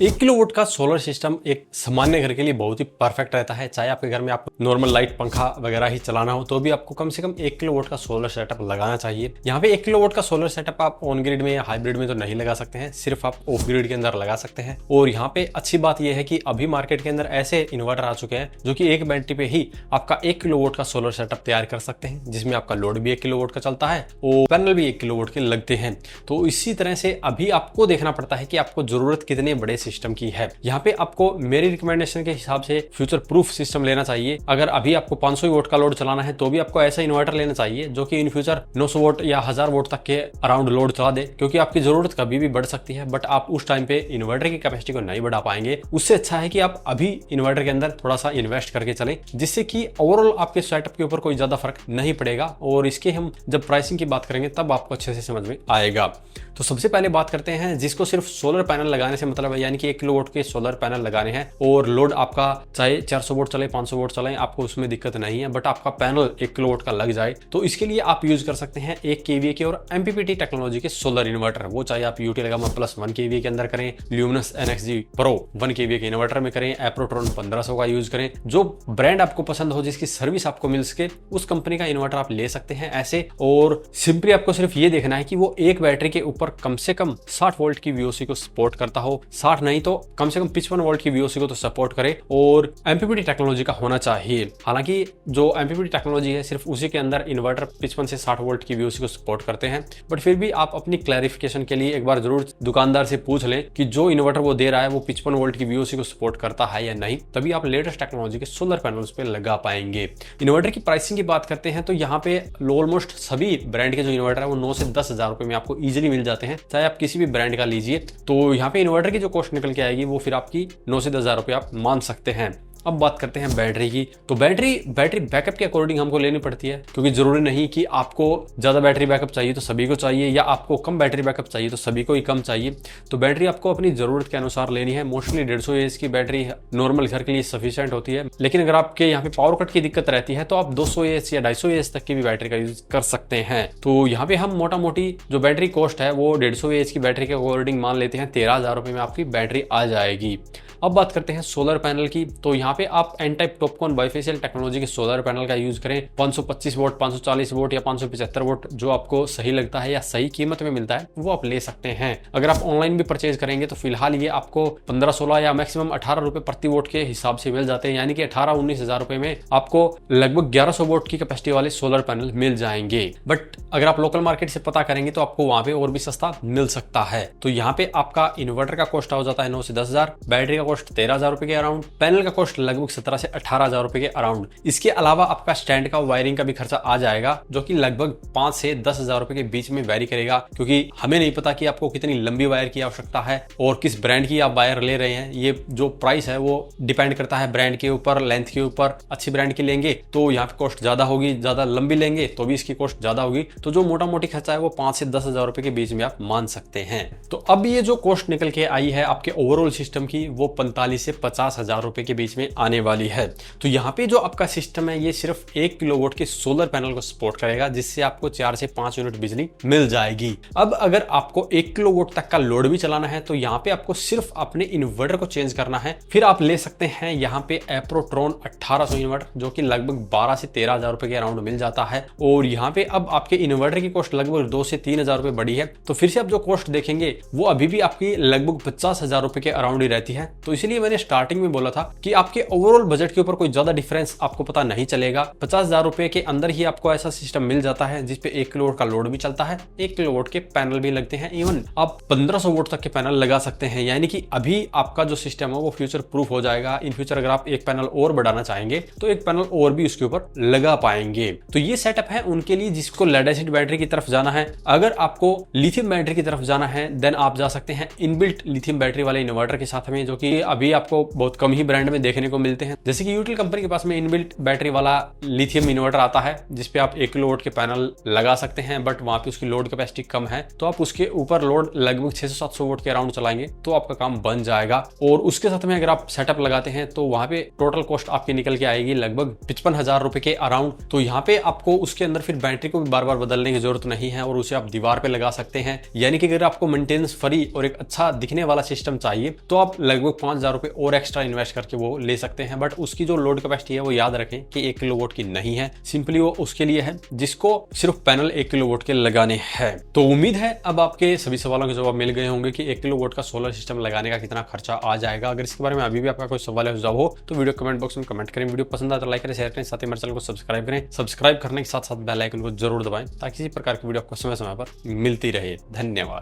1 kilowatt का solar system एक सामान्य घर के लिए बहुत ही परफेक्ट रहता है। चाहे आपके घर में आपको नॉर्मल लाइट पंखा वगैरह ही चलाना हो तो भी आपको कम से कम 1 किलोवाट का सोलर सेटअप लगाना चाहिए। यहाँ पे 1 किलोवाट का सोलर सेटअप आप ऑन ग्रिड में या हाइब्रिड में तो नहीं लगा सकते हैं, सिर्फ आप ऑफ ग्रिड के अंदर लगा सकते हैं। और यहाँ पे अच्छी बात यह है कि अभी मार्केट के अंदर ऐसे इन्वर्टर आ चुके हैं जो कि एक बैटरी पे ही आपका 1 किलोवाट का सोलर सेटअप तैयार कर सकते हैं, जिसमें आपका लोड भी 1 किलोवाट का चलता है और पैनल भी 1 किलोवाट के लगते हैं। तो इसी तरह से अभी आपको देखना पड़ता है कि आपको जरूरत कितने बड़े सिस्टम की है। यहाँ पे आपको मेरी रिकमेंडेशन के हिसाब से फ्यूचर प्रूफ सिस्टम लेना चाहिए। अगर अभी आपको 500 वोट का लोड चलाना है तो भी आपको ऐसा इन्वर्टर लेना चाहिए जो कि इन फ्यूचर 900 वोट या 1000 वोट तक के अराउंड लोड चला दे, क्योंकि आपकी जरूरत कभी भी बढ़ सकती है बट आप उस टाइम पे इन्वर्टर की कैपेसिटी को नहीं बढ़ा पाएंगे। उससे अच्छा है कि आप अभी इन्वर्टर के अंदर थोड़ा सा इन्वेस्ट करके चलें, जिससे कि ओवरऑल आपके सेटअप के ऊपर कोई ज्यादा फर्क नहीं पड़ेगा। और इसके हम जब प्राइसिंग की बात करेंगे तब आपको अच्छे से समझ में आएगा। तो सबसे पहले बात करते हैं जिसको सिर्फ सोलर पैनल लगाने से मतलब है, यानी कि 1 किलोवाट के सोलर पैनल लगाने हैं और लोड आपका चाहे 400 वोट चले 500 वोट चले आपको उसमें दिक्कत नहीं है, बट आपका पैनल 1 किलोवाट का लग जाए तो इसके लिए आप यूज कर सकते हैं 1 kVA के और MPPT टेक्नोलॉजी के सोलर इन्वर्टर। वो चाहे आप यूटी लगामा प्लस 1 kVA के अंदर करें, ल्यूमिनस NXG Pro 1 kVA के इन्वर्टर में करें, एप्रोट्रॉन 1500 का यूज करें, जो ब्रांड आपको पसंद हो, जिसकी सर्विस आपको मिल सके उस कंपनी का इन्वर्टर आप ले सकते हैं ऐसे। और सिंपली आपको सिर्फ ये देखना है कि वो एक बैटरी के ऊपर कम से कम 60 वोल्ट की VOC को सपोर्ट करता हो, 60 नहीं तो कम से कम 55 वोल्ट की VOC को तो सपोर्ट करे और MPPT टेक्नोलॉजी का होना चाहिए। हालांकि जो MPPT टेक्नोलॉजी है सिर्फ उसी के अंदर इन्वर्टर 55 से 60 वोल्ट की VOC को सपोर्ट करते हैं, बट फिर भी आप अपनी क्लैरिफिकेशन के लिए एक बार जरूर दुकानदार से पूछ लें कि जो इन्वर्टर वो दे रहा है वो 55 वोल्ट की VOC को सपोर्ट करता है या नहीं, तभी आप लेटेस्ट टेक्नोलॉजी के सोलर पैनल्स पे लगा पाएंगे। इन्वर्टर की प्राइसिंग की बात करते हैं तो यहाँ पे ऑलमोस्ट सभी ब्रांड के जो इन्वर्टर है वो 9 से 10 हजार रुपए में आपको इजीली मिल जाते हैं, चाहे आप किसी भी ब्रांड का लीजिए। तो यहाँ पे इन्वर्टर की जो कॉस्ट निकल के आएगी वो फिर आपकी 9 से 10 हजार रुपए आप मान सकते हैं। अब बात करते हैं बैटरी की। तो बैटरी बैकअप के अकॉर्डिंग हमको लेनी पड़ती है, क्योंकि जरूरी नहीं कि आपको ज्यादा बैटरी बैकअप चाहिए तो सभी को चाहिए, या आपको कम बैटरी बैकअप चाहिए तो सभी को ही कम चाहिए। तो बैटरी आपको अपनी जरूरत के अनुसार लेनी है। मोस्टली 150 AH की बैटरी नॉर्मल घर के लिए सफिशिएंट होती है, लेकिन अगर आपके यहाँ पे पावर कट की दिक्कत रहती है तो आप 200 AH या 250 AH तक की भी बैटरी का यूज कर सकते हैं। तो यहाँ पे हम मोटा मोटी जो बैटरी कॉस्ट है वो 150 AH की बैटरी के अकॉर्डिंग मान लेते हैं 13,000 रुपए में आपकी बैटरी आ जाएगी। अब बात करते हैं सोलर पैनल की। तो यहाँ पे आप N type TOPCon bifacial technology के सोलर पैनल का यूज करें। 525 वोट 540 वोट या 575 वोट जो आपको सही लगता है या सही कीमत में मिलता है वो आप ले सकते हैं। अगर आप ऑनलाइन भी परचेज करेंगे तो फिलहाल ये आपको 15-16 या मैक्सिमम 18 रुपए प्रति वोट के हिसाब से मिल जाते हैं, यानी कि 18-19 हजार रुपए में आपको लगभग 1100 वोट की कैपेसिटी वाले सोलर पैनल मिल जाएंगे। बट अगर आप लोकल मार्केट से पता करेंगे तो आपको वहां पे और भी सस्ता मिल सकता है। तो यहाँ पे आपका इन्वर्टर का कॉस्ट हो जाता है 9 से 10 हजार, बैटरी का कॉस्ट 13,000 रुपए के अराउंड, पैनल का कॉस्ट लगभग 17 से 18,000 रुपए के अराउंड। इसके अलावा आपका स्टैंड का वायरिंग का भी खर्चा आ जाएगा, जो कि लगभग 5 से 10 हजार रुपए के बीच में वैरी करेगा, क्योंकि हमें नहीं पता कि आपको कितनी लंबी वायर की आवश्यकता है और किस ब्रांड की आप वायर ले रहे हैं। ये जो प्राइस है वो डिपेंड करता है ब्रांड के ऊपर, लेंथ के ऊपर। अच्छी ब्रांड की लेंगे तो यहाँ पे कॉस्ट ज्यादा होगी, ज्यादा लंबी लेंगे तो भी इसकी कॉस्ट ज्यादा होगी। तो जो मोटा मोटी खर्चा है वो 5 से 10 हजार रुपए के बीच में आप मान सकते हैं। तो अब ये जो कॉस्ट निकल के आई है आपके ओवरऑल सिस्टम की वो 45 से 50 हजार रुपए के बीच में आने वाली है। तो यहाँ पे जो आपका सिस्टम है ये सिर्फ 1 किलोवाट के सोलर पैनल को सपोर्ट करेगा, जिससे आपको 4 से 5 यूनिट बिजली मिल जाएगी। अब अगर आपको 1 किलोवाट तक का लोड भी चलाना है तो यहाँ पे आपको सिर्फ अपने इन्वर्टर को चेंज करना है। फिर आप ले सकते हैं यहाँ पे एप्रोट्रॉन 1800 इन्वर्टर, जो कि लगभग 12 से 13 हजार रुपए के अराउंड मिल जाता है। और यहाँ पे अब आपके इन्वर्टर की कॉस्ट लगभग 2 से 3 हजार रुपए बढ़ी है। तो फिर से आप जो कॉस्ट देखेंगे वो अभी भी आपकी लगभग 50 हजार रुपए के अराउंड ही रहती है। तो इसलिए मैंने स्टार्टिंग में बोला था कि आपके ओवरऑल बजट के ऊपर कोई ज्यादा डिफरेंस आपको पता नहीं चलेगा। 50 हजार रुपए के अंदर ही आपको ऐसा सिस्टम मिल जाता है जिसपे 1 किलोवाट का लोड भी चलता है, 1 किलोवाट के पैनल भी लगते हैं, इवन आप 1500 वोट तक के पैनल लगा सकते हैं। यानी कि अभी आपका जो सिस्टम है वो फ्यूचर प्रूफ हो जाएगा। इन फ्यूचर अगर आप एक पैनल और बढ़ाना चाहेंगे तो एक पैनल और भी उसके ऊपर लगा पाएंगे। तो ये सेटअप है उनके लिए जिसको लेड एसिड बैटरी की तरफ जाना है। अगर आपको लिथियम बैटरी की तरफ जाना है देन आप जा सकते हैं इनबिल्ट लिथियम बैटरी वाले इन्वर्टर के साथ में, जो कि ये अभी आपको बहुत कम ही ब्रांड में देखने को मिलते हैं। जैसे कि यूटिल कंपनी के पास में इनबिल्ट बैटरी वाला लिथियम इन्वर्टर आता है, जिसपे आप 1 किलोवाट के पैनल लगा सकते हैं, बट वहां पे उसकी लोड कैपेसिटी कम है, तो आप उसके ऊपर लोड लगभग 600-700 वोल्ट के अराउंड चलाएंगे तो आपका काम बन जाएगा। और उसके साथ में अगर आप सेटअप लगाते हैं तो वहां पे टोटल कॉस्ट आपकी निकल के आएगी लगभग 55,000 रुपए के अराउंड। तो यहाँ पे आपको उसके अंदर फिर बैटरी को भी बार बार बदलने की जरूरत नहीं है और उसे आप दीवार पे लगा सकते हैं। यानी कि अगर आपको मेंटेनेंस फ्री और एक अच्छा दिखने वाला सिस्टम चाहिए तो आप लगभग 5,000 रुपए और एक्स्ट्रा इन्वेस्ट करके वो ले सकते हैं। बट उसकी जो लोड कैपेसिटी है वो याद रखें कि 1 किलोवाट की नहीं है, सिंपली वो उसके लिए है जिसको सिर्फ पैनल 1 किलोवाट के लगाने हैं। तो उम्मीद है अब आपके सभी सवालों के जवाब मिल गए होंगे कि 1 किलोवाट का सोलर सिस्टम लगाने का कितना खर्चा आ जाएगा। अगर इसके बारे में अभी भी आपका कोई सवाल है सुझाव हो तो वीडियो कमेंट बॉक्स में कमेंट करें। वीडियो पसंद आए तो लाइक करें, शेयर करें, साथ ही हमारे चैनल को सब्सक्राइब करें। सब्सक्राइब करने के साथ साथ बेल आइकन को जरूर दबाएं ताकि इसी प्रकार की वीडियो आपको समय समय पर मिलती रहे। धन्यवाद।